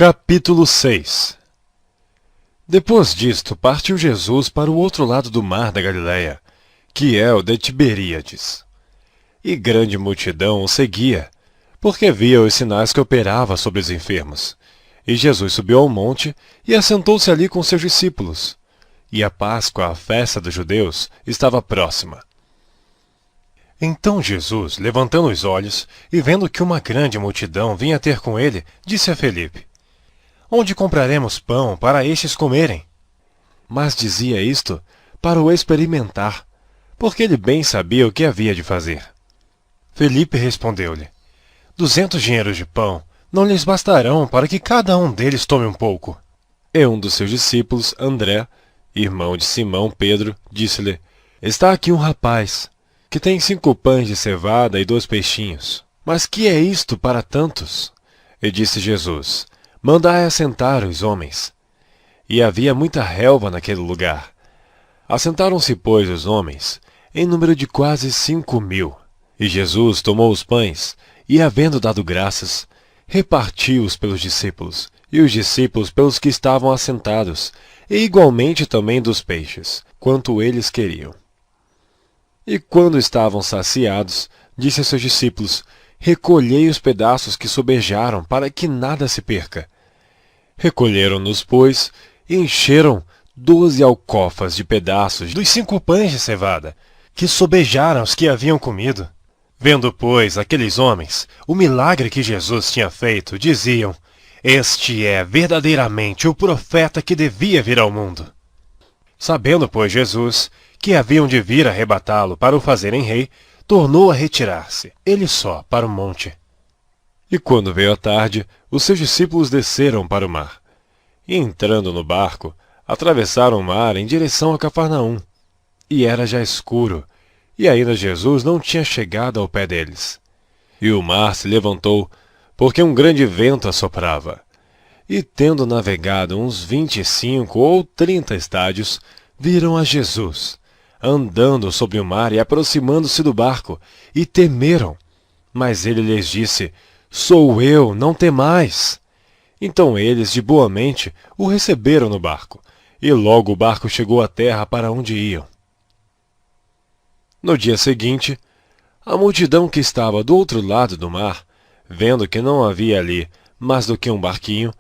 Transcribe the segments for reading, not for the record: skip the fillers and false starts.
Capítulo 6. Depois disto, partiu Jesus para o outro lado do mar da Galiléia, que é o de Tiberíades. E grande multidão o seguia, porque via os sinais que operava sobre os enfermos. E Jesus subiu ao monte e assentou-se ali com seus discípulos. E a Páscoa, a festa dos judeus, estava próxima. Então Jesus, levantando os olhos e vendo que uma grande multidão vinha ter com ele, disse a Felipe: Onde compraremos pão para estes comerem? Mas dizia isto para o experimentar, porque ele bem sabia o que havia de fazer. Felipe respondeu-lhe: 200 dinheiros de pão não lhes bastarão para que cada um deles tome um pouco. E um dos seus discípulos, André, irmão de Simão Pedro, disse-lhe: Está aqui um rapaz, que tem 5 pães de cevada e 2 peixinhos. Mas que é isto para tantos? E disse Jesus: Mandai assentar os homens. E havia muita relva naquele lugar. Assentaram-se, pois, os homens, em número de quase 5.000. E Jesus tomou os pães, e havendo dado graças, repartiu-os pelos discípulos, e os discípulos pelos que estavam assentados, e igualmente também dos peixes, quanto eles queriam. E quando estavam saciados, disse a seus discípulos: Recolhei os pedaços que sobejaram, para que nada se perca. Recolheram-nos, pois, e encheram 12 alcofas de pedaços dos 5 pães de cevada, que sobejaram os que haviam comido. Vendo, pois, aqueles homens o milagre que Jesus tinha feito, diziam: Este é verdadeiramente o profeta que devia vir ao mundo. Sabendo, pois, Jesus que haviam de vir arrebatá-lo para o fazerem rei, tornou a retirar-se, ele só, para o monte. E quando veio a tarde, os seus discípulos desceram para o mar. E entrando no barco, atravessaram o mar em direção a Cafarnaum. E era já escuro, e ainda Jesus não tinha chegado ao pé deles. E o mar se levantou, porque um grande vento assoprava. E tendo navegado uns 25 ou 30 estádios, viram a Jesus, andando sobre o mar e aproximando-se do barco, e temeram. Mas ele lhes disse: Sou eu, não temais. Então eles, de boa mente, o receberam no barco, e logo o barco chegou à terra para onde iam. No dia seguinte, a multidão que estava do outro lado do mar, vendo que não havia ali mais do que um barquinho,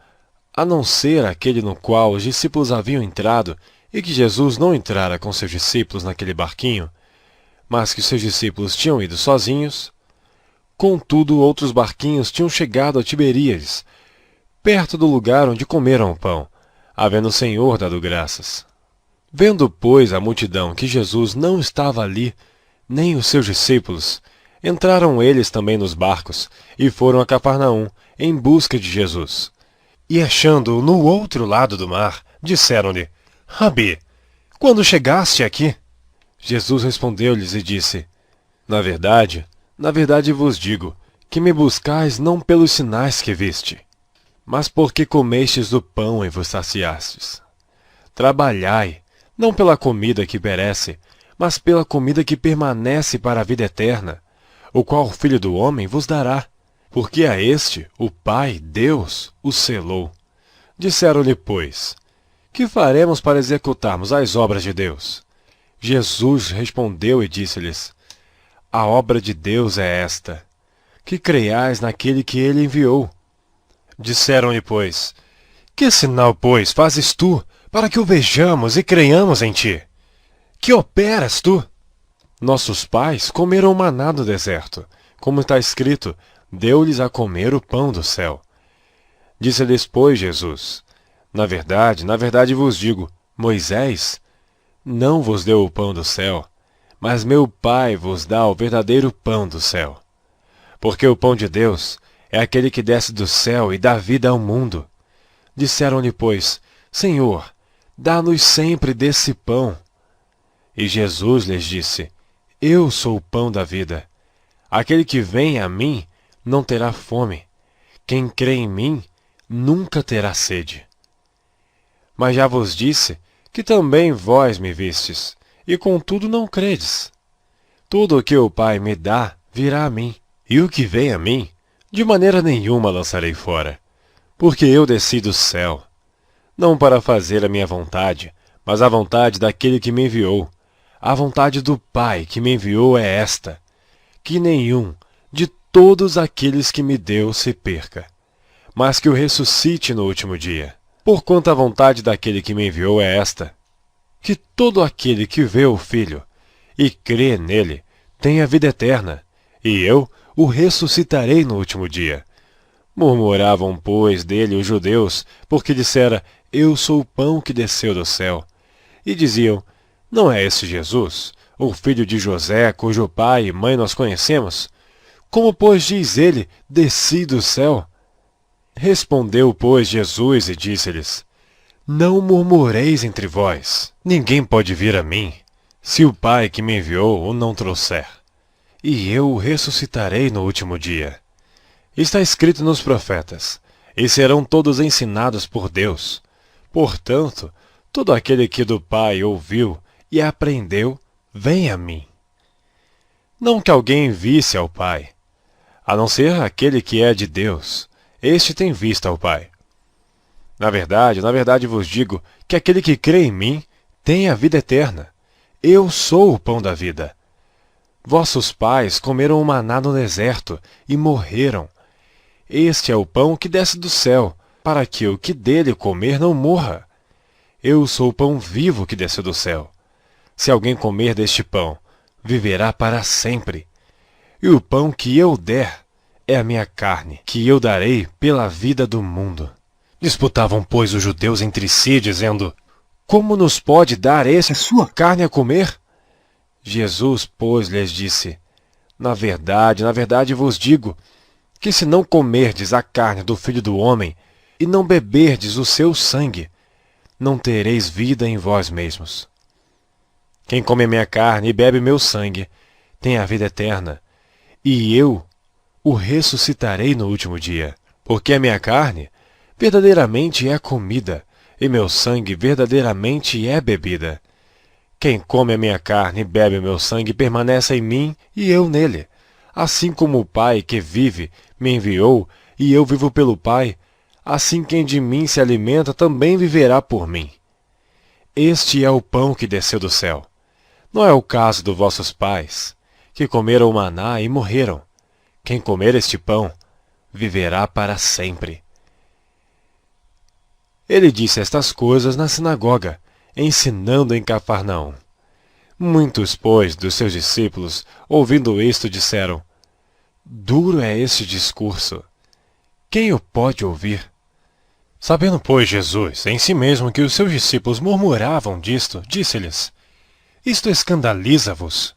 a não ser aquele no qual os discípulos haviam entrado, e que Jesus não entrara com seus discípulos naquele barquinho, mas que seus discípulos tinham ido sozinhos, contudo outros barquinhos tinham chegado a Tiberíades, perto do lugar onde comeram o pão, havendo o Senhor dado graças. Vendo, pois, a multidão que Jesus não estava ali, nem os seus discípulos, entraram eles também nos barcos, e foram a Cafarnaum, em busca de Jesus. E achando-o no outro lado do mar, disseram-lhe: Rabi, quando chegaste aqui? Jesus respondeu-lhes e disse: Na verdade vos digo, que me buscais não pelos sinais que viste, mas porque comestes do pão e vos saciastes. Trabalhai, não pela comida que perece, mas pela comida que permanece para a vida eterna, o qual o Filho do Homem vos dará, porque a este o Pai, Deus, o selou. Disseram-lhe, pois: Que faremos para executarmos as obras de Deus? Jesus respondeu e disse-lhes: A obra de Deus é esta, que creiais naquele que ele enviou. Disseram-lhe, pois: Que sinal, pois, fazes tu, para que o vejamos e creiamos em ti? Que operas tu? Nossos pais comeram maná no deserto, como está escrito: Deu-lhes a comer o pão do céu. Disse-lhes, pois, Jesus: Na verdade vos digo, Moisés não vos deu o pão do céu, mas meu Pai vos dá o verdadeiro pão do céu. Porque o pão de Deus é aquele que desce do céu e dá vida ao mundo. Disseram-lhe, pois: Senhor, dá-nos sempre desse pão. E Jesus lhes disse: Eu sou o pão da vida. Aquele que vem a mim não terá fome. Quem crê em mim nunca terá sede. Mas já vos disse que também vós me vistes, e contudo não credes. Tudo o que o Pai me dá virá a mim, e o que vem a mim, de maneira nenhuma lançarei fora. Porque eu desci do céu, não para fazer a minha vontade, mas a vontade daquele que me enviou. A vontade do Pai que me enviou é esta, que nenhum de todos aqueles que me deu se perca, mas que o ressuscite no último dia. Porquanto a vontade daquele que me enviou é esta, que todo aquele que vê o Filho e crê nele tenha vida eterna, e eu o ressuscitarei no último dia. Murmuravam, pois, dele os judeus, porque dissera, eu sou o pão que desceu do céu. E diziam, não é esse Jesus, o filho de José, cujo pai e mãe nós conhecemos? Como, pois, diz ele, desci do céu? Respondeu, pois, Jesus e disse-lhes, não murmureis entre vós. Ninguém pode vir a mim, se o Pai que me enviou o não trouxer. E eu o ressuscitarei no último dia. Está escrito nos profetas, e serão todos ensinados por Deus. Portanto, todo aquele que do Pai ouviu e aprendeu, vem a mim. Não que alguém visse ao Pai, a não ser aquele que é de Deus, este tem visto ao Pai. Na verdade vos digo que aquele que crê em mim tem a vida eterna. Eu sou o pão da vida. Vossos pais comeram o maná no deserto e morreram. Este é o pão que desce do céu, para que o que dele comer não morra. Eu sou o pão vivo que desceu do céu. Se alguém comer deste pão, viverá para sempre. E o pão que eu der é a minha carne, que eu darei pela vida do mundo. Disputavam, pois, os judeus entre si, dizendo, como nos pode dar esse a sua carne a comer? Jesus, pois, lhes disse, na verdade vos digo, que se não comerdes a carne do Filho do Homem, e não beberdes o seu sangue, não tereis vida em vós mesmos. Quem come a minha carne e bebe meu sangue, tem a vida eterna, e eu o ressuscitarei no último dia. Porque a minha carne verdadeiramente é comida, e meu sangue verdadeiramente é bebida. Quem come a minha carne e bebe o meu sangue permanece em mim e eu nele. Assim como o Pai que vive me enviou, e eu vivo pelo Pai, assim quem de mim se alimenta também viverá por mim. Este é o pão que desceu do céu. Não é o caso dos vossos pais, que comeram o maná e morreram. Quem comer este pão, viverá para sempre. Ele disse estas coisas na sinagoga, ensinando em Cafarnaum. Muitos, pois, dos seus discípulos, ouvindo isto, disseram, duro é este discurso. Quem o pode ouvir? Sabendo, pois, Jesus em si mesmo que os seus discípulos murmuravam disto, disse-lhes, isto escandaliza-vos.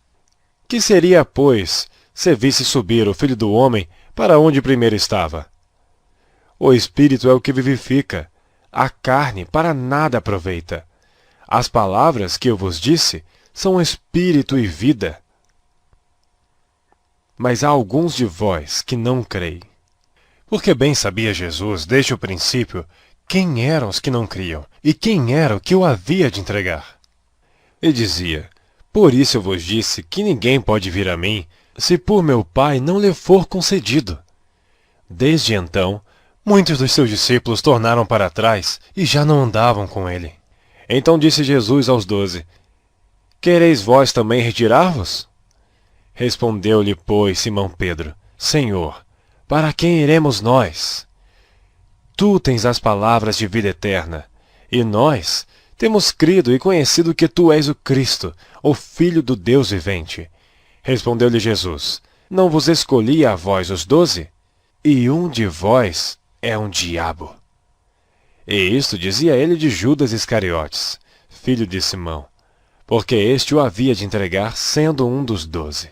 Que seria, pois, se visse subir o Filho do Homem para onde primeiro estava? O Espírito é o que vivifica, a carne para nada aproveita. As palavras que eu vos disse são espírito e vida. Mas há alguns de vós que não creem. Porque bem sabia Jesus, desde o princípio, quem eram os que não criam, e quem era o que o havia de entregar. E dizia, por isso eu vos disse que ninguém pode vir a mim, se por meu Pai não lhe for concedido. Desde então, muitos dos seus discípulos tornaram para trás e já não andavam com ele. Então disse Jesus aos 12, quereis vós também retirar-vos? Respondeu-lhe, pois, Simão Pedro, Senhor, para quem iremos nós? Tu tens as palavras de vida eterna, e nós temos crido e conhecido que tu és o Cristo, o Filho do Deus vivente. Respondeu-lhe Jesus, não vos escolhi a vós os 12? E um de vós é um diabo. E isto dizia ele de Judas Iscariotes, filho de Simão, porque este o havia de entregar, sendo um dos 12.